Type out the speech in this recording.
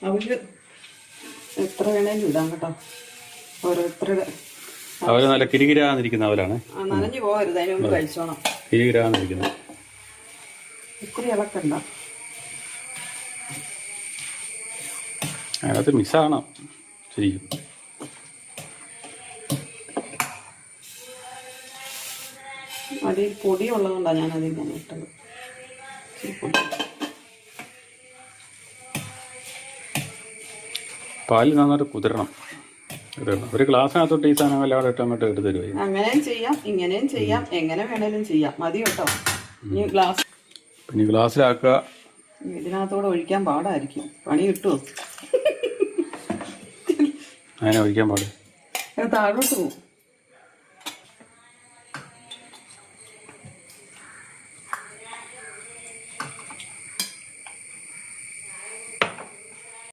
അവര് എത്ര വേണേലും ഇടാം കേട്ടോ. ഓരോരുത്തരുടെ അവര് നല്ല കിരികിരാന്നിരിക്കുന്ന അവരാണ്. നനഞ്ഞു പോകരുത്, അതിന് മുമ്പ് കഴിച്ചോണം. കിരികിരാന്നിരിക്കുന്നത്. ഇത്തിരി ഇളക്കണ്ട. അതിനകത്ത് മിസ്സാകണം ശരിക്കും. അതിൽ പൊടി ഉള്ളതുകൊണ്ടാണ് ഞാൻ അതിൽ തന്നെ ഇട്ടത്. പാല് നന്നായിട്ട് കുതിരണം. ഒരു ഗ്ലാസ്സിനകത്തോട്ട് ഈ സാധനം എല്ലാവരും ഇട്ട് അങ്ങോട്ട് ഇട്ട് തരുവായി. അങ്ങനെയും ചെയ്യാം, ഇങ്ങനെയും ചെയ്യാം, എങ്ങനെ വേണേലും ചെയ്യാം. മതി കേട്ടോ. ഇനി പിന്നെ ഗ്ലാസ്സിലാക്കുക. ഇതിനകത്തോടെ ഒഴിക്കാൻ പാടായിരിക്കും. പണി കിട്ടുമോ? അങ്ങനെ ഒഴിക്കാൻ പാടില്ല, താഴോട്ട് പോകും.